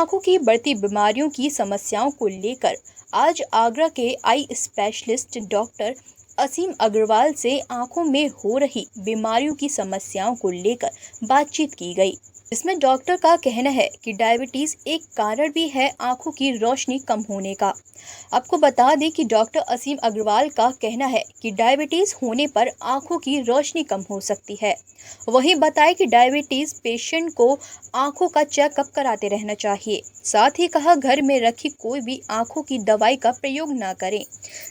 आंखों की बढ़ती बीमारियों की समस्याओं को लेकर आज आगरा के आई स्पेशलिस्ट डॉक्टर असीम अग्रवाल से आंखों में हो रही बीमारियों की समस्याओं को लेकर बातचीत की गई। इसमें डॉक्टर का कहना है कि डायबिटीज एक कारण भी है आंखों की रोशनी कम होने का। आपको बता दें कि डॉक्टर असीम अग्रवाल का कहना है कि डायबिटीज होने पर आंखों की रोशनी कम हो सकती है। वहीं बताएं कि डायबिटीज पेशेंट को आंखों का चेकअप कराते रहना चाहिए। साथ ही कहा घर में रखी कोई भी आंखों की दवाई का प्रयोग न करें,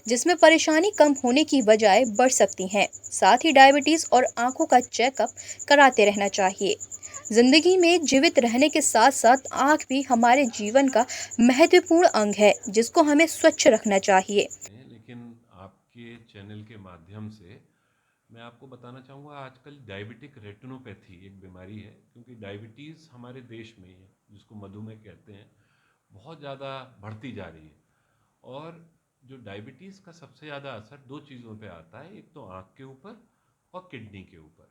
जिसमें परेशानी कम होने की बजाय बढ़ सकती है। साथ ही डायबिटीज और आंखों का चेकअप कराते रहना चाहिए। जिंदगी में जीवित रहने के साथ साथ आँख भी हमारे जीवन का महत्वपूर्ण अंग है, जिसको हमें स्वच्छ रखना चाहिए। लेकिन आपके चैनल के माध्यम से मैं आपको बताना चाहूँगा, आजकल डायबिटिक रेटिनोपैथी एक बीमारी है, क्योंकि डायबिटीज़ हमारे देश में, जिसको मधुमेह कहते हैं, बहुत ज़्यादा बढ़ती जा रही है। और जो डायबिटीज़ का सबसे ज़्यादा असर दो चीज़ों पे आता है, एक तो आँख के ऊपर और किडनी के ऊपर।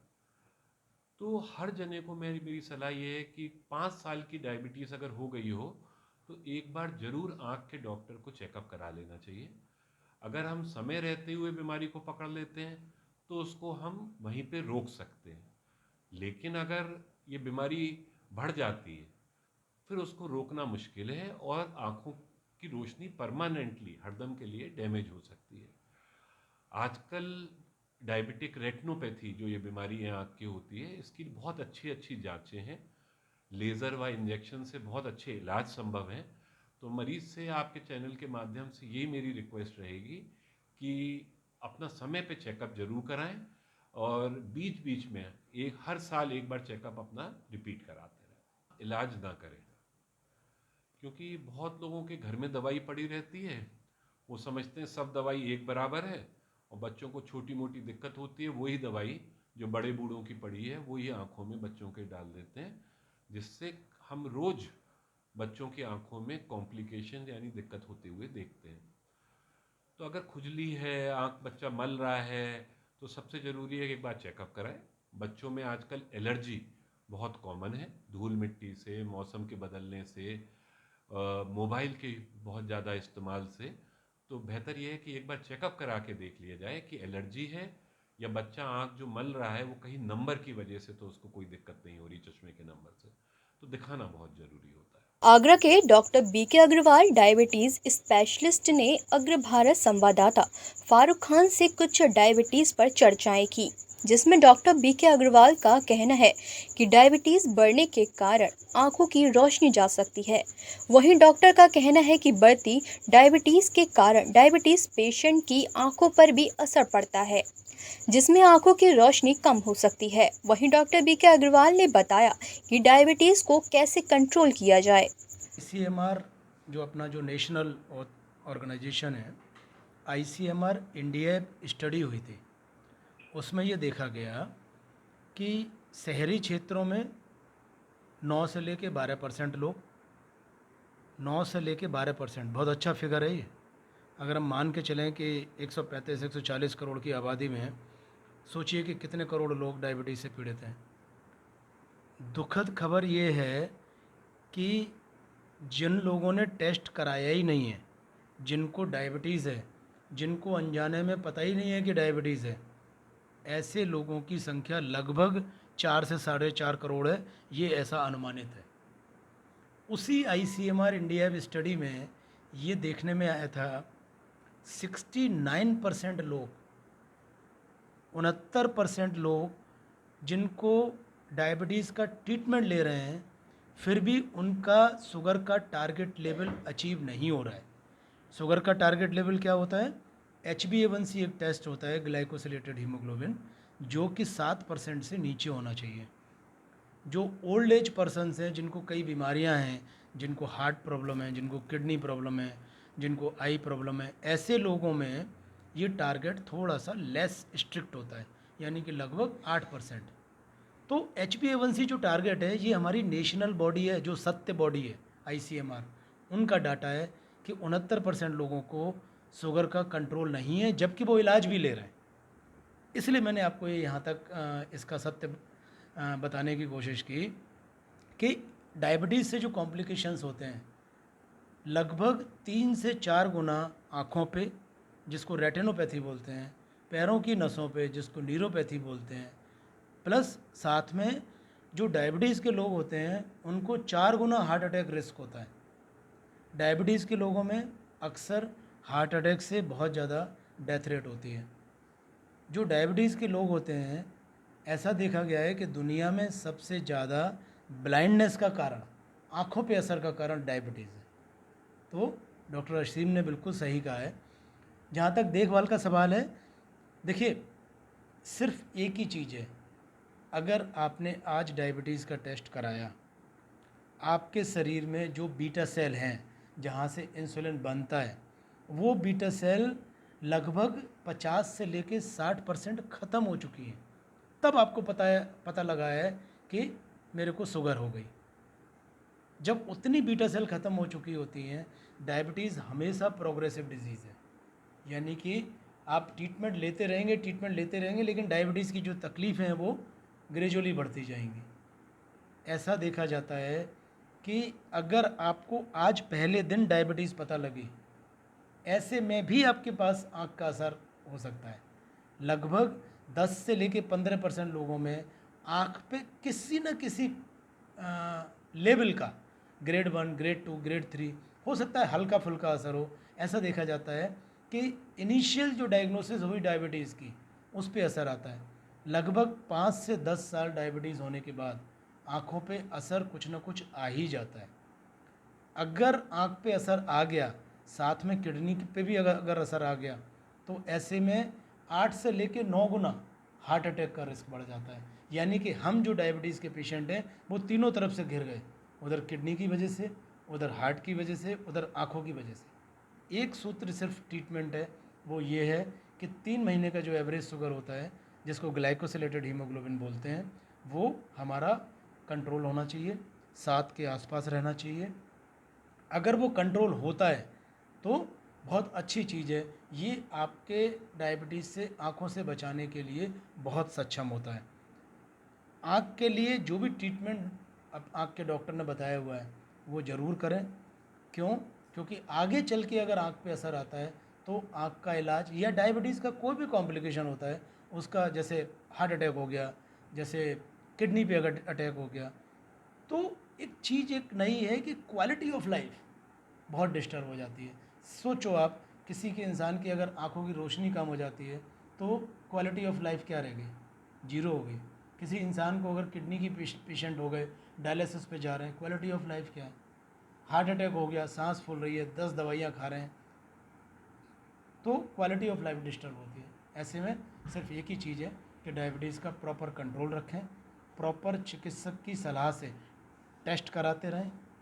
तो हर जने को मेरी मेरी सलाह ये है कि 5 साल की डायबिटीज़ अगर हो गई हो तो एक बार ज़रूर आँख के डॉक्टर को चेकअप करा लेना चाहिए। अगर हम समय रहते हुए बीमारी को पकड़ लेते हैं तो उसको हम वहीं पे रोक सकते हैं, लेकिन अगर ये बीमारी बढ़ जाती है फिर उसको रोकना मुश्किल है और आँखों की रोशनी परमानेंटली हरदम के लिए डैमेज हो सकती है। आजकल डायबिटिक रेटिनोपैथी जो ये बीमारी है आँख की होती है, इसकी बहुत अच्छी अच्छी जांचें हैं। लेज़र व इंजेक्शन से बहुत अच्छे इलाज संभव हैं। तो मरीज़ से आपके चैनल के माध्यम से यही मेरी रिक्वेस्ट रहेगी कि अपना समय पे चेकअप ज़रूर कराएं और बीच बीच में हर साल एक बार चेकअप अपना रिपीट कराते रहें। इलाज ना करें, क्योंकि बहुत लोगों के घर में दवाई पड़ी रहती है, वो समझते हैं सब दवाई एक बराबर है, और बच्चों को छोटी मोटी दिक्कत होती है, वही दवाई जो बड़े बूढ़ों की पड़ी है वही आँखों में बच्चों के डाल देते हैं, जिससे हम रोज़ बच्चों की आँखों में कॉम्प्लिकेशन यानी दिक्कत होते हुए देखते हैं। तो अगर खुजली है, आँख बच्चा मल रहा है, तो सबसे ज़रूरी है कि एक बार चेकअप कराएं। बच्चों में आजकल एलर्जी बहुत कॉमन है, धूल मिट्टी से, मौसम के बदलने से, मोबाइल के बहुत ज़्यादा इस्तेमाल से। तो बेहतर ये है कि एक बार चेकअप करा के देख लिया जाए कि एलर्जी है या बच्चा आँख जो मल रहा है वो कहीं नंबर की वजह से तो उसको कोई दिक्कत नहीं हो रही चश्मे के नंबर से, तो दिखाना बहुत ज़रूरी होता है। आगरा के doctor B K Agarwal diabetes specialist ने अग्र भारत संवाददाता फारूक खान से कुछ डायबिटीज पर चर्चाएं की, जिसमें डॉक्टर बीके अग्रवाल का कहना है कि डायबिटीज बढ़ने के कारण आंखों की रोशनी जा सकती है। वहीं डॉक्टर का कहना है कि बढ़ती डायबिटीज के कारण डायबिटीज पेशेंट की आंखों पर भी असर पड़ता है, जिसमें आंखों की रोशनी कम हो सकती है। वहीं डॉक्टर बीके अग्रवाल ने बताया कि डायबिटीज को कैसे कंट्रोल किया जाए। आईसीएमआर जो अपना जो नेशनल ऑर्गेनाइजेशन है, आईसीएमआर इंडिया स्टडी हुई थी, उसमें ये देखा गया कि शहरी क्षेत्रों में 9 से लेके 12% लोग, 9 से लेके 12%, बहुत अच्छा फिगर है ये। अगर हम मान के चलें कि 135-140 करोड़ की आबादी में सोचिए कि कितने करोड़ लोग डायबिटीज़ से पीड़ित हैं। दुखद खबर ये है कि जिन लोगों ने टेस्ट कराया ही नहीं है, जिनको डायबिटीज़ है, जिनको अनजाने में पता ही नहीं है कि डायबिटीज़ है, ऐसे लोगों की संख्या लगभग 4 से 4.5 करोड़ है, ये ऐसा अनुमानित है। उसी आईसीएमआर इंडिया स्टडी में ये देखने में आया था 69% लोग, 69% लोग जिनको डायबिटीज़ का ट्रीटमेंट ले रहे हैं, फिर भी उनका शुगर का टारगेट लेवल अचीव नहीं हो रहा है। शुगर का टारगेट लेवल क्या होता है? HbA1c एक टेस्ट होता है, ग्लाइकोसिलेटेड हीमोग्लोबिन, जो कि 7% से नीचे होना चाहिए। जो ओल्ड एज पर्सनस हैं, जिनको कई बीमारियां हैं, जिनको हार्ट प्रॉब्लम है, जिनको किडनी प्रॉब्लम है, जिनको आई प्रॉब्लम है, ऐसे लोगों में ये टारगेट थोड़ा सा लेस स्ट्रिक्ट होता है, यानी कि लगभग 8%। तो HbA1c जो टारगेट है, ये हमारी नेशनल बॉडी है, जो सत्य बॉडी है आईसीएमआर, उनका डाटा है कि 69% लोगों को शुगर का कंट्रोल नहीं है, जबकि वो इलाज भी ले रहे हैं। इसलिए मैंने आपको ये यहाँ तक इसका सत्य बताने की कोशिश की कि डायबिटीज़ से जो कॉम्प्लिकेशंस होते हैं लगभग 3 से 4 गुना आँखों पे, जिसको रेटिनोपैथी बोलते हैं, पैरों की नसों पे, जिसको न्यूरोपैथी बोलते हैं, प्लस साथ में जो डायबिटीज़ के लोग होते हैं उनको 4 गुना हार्ट अटैक रिस्क होता है। डायबिटीज़ के लोगों में अक्सर हार्ट अटैक से बहुत ज़्यादा डेथ रेट होती है। जो डायबिटीज़ के लोग होते हैं, ऐसा देखा गया है कि दुनिया में सबसे ज़्यादा ब्लाइंडनेस का कारण, आँखों पे असर का कारण डायबिटीज़ है। तो डॉक्टर असीम ने बिल्कुल सही कहा है। जहाँ तक देखभाल का सवाल है, देखिए सिर्फ एक ही चीज़ है, अगर आपने आज डायबिटीज़ का टेस्ट कराया, आपके शरीर में जो बीटा सेल हैं जहाँ से इंसुलिन बनता है, वो बीटा सेल लगभग 50 से लेके 60% ख़त्म हो चुकी है, तब आपको पता लगा है कि मेरे को शुगर हो गई। जब उतनी बीटा सेल ख़त्म हो चुकी होती हैं, डायबिटीज़ हमेशा प्रोग्रेसिव डिजीज़ है, यानी कि आप ट्रीटमेंट लेते रहेंगे लेकिन डायबिटीज़ की जो तकलीफ़ें हैं वो ग्रेजुअली बढ़ती जाएंगी। ऐसा देखा जाता है कि अगर आपको आज पहले दिन डायबिटीज़ पता लगी, ऐसे में भी आपके पास आँख का असर हो सकता है। लगभग 10 से लेके 15% लोगों में आँख पे किसी न किसी लेवल का, ग्रेड 1, ग्रेड 2, ग्रेड 3 हो सकता है, हल्का फुल्का असर हो। ऐसा देखा जाता है कि इनिशियल जो डायग्नोसिस हुई डायबिटीज़ की, उस पे असर आता है। लगभग 5 से 10 साल डायबिटीज़ होने के बाद आँखों पे असर कुछ ना कुछ आ ही जाता है। अगर आँख पे असर आ गया, साथ में किडनी पे भी अगर असर आ गया, तो ऐसे में 8 से लेके 9 गुना हार्ट अटैक का रिस्क बढ़ जाता है। यानी कि हम जो डायबिटीज़ के पेशेंट हैं वो तीनों तरफ से घिर गए, उधर किडनी की वजह से, उधर हार्ट की वजह से, उधर आँखों की वजह से। एक सूत्र सिर्फ ट्रीटमेंट है, वो ये है कि 3 महीने का जो एवरेज शुगर होता है, जिसको ग्लाइकोसिलेटेड हीमोग्लोबिन बोलते हैं, वो हमारा कंट्रोल होना चाहिए, 7 के आसपास रहना चाहिए। अगर वो कंट्रोल होता है तो बहुत अच्छी चीज़ है, ये आपके डायबिटीज़ से, आँखों से बचाने के लिए बहुत सक्षम होता है। आँख के लिए जो भी ट्रीटमेंट अब आँख के डॉक्टर ने बताया हुआ है वो ज़रूर करें। क्यों? क्योंकि आगे चल के अगर आँख पे असर आता है तो आँख का इलाज, या डायबिटीज़ का कोई भी कॉम्प्लिकेशन होता है उसका, जैसे हार्ट अटैक हो गया, जैसे किडनी पे अगर अटैक हो गया, तो एक चीज़ एक नई है कि क्वालिटी ऑफ लाइफ बहुत डिस्टर्ब हो जाती है। सोचो आप, किसी के इंसान की अगर आँखों की रोशनी कम हो जाती है तो क्वालिटी ऑफ लाइफ क्या रह गई? जीरो हो गई। किसी इंसान को अगर किडनी की पेशेंट हो गए, डायलिसिस पे जा रहे हैं, क्वालिटी ऑफ लाइफ क्या है? हार्ट अटैक हो गया, सांस फूल रही है, 10 दवाइयाँ खा रहे हैं, तो क्वालिटी ऑफ लाइफ डिस्टर्ब होती है। ऐसे में सिर्फ एक ही चीज़ है कि डायबिटीज़ का प्रॉपर कंट्रोल रखें, प्रॉपर चिकित्सक की सलाह से टेस्ट कराते रहें,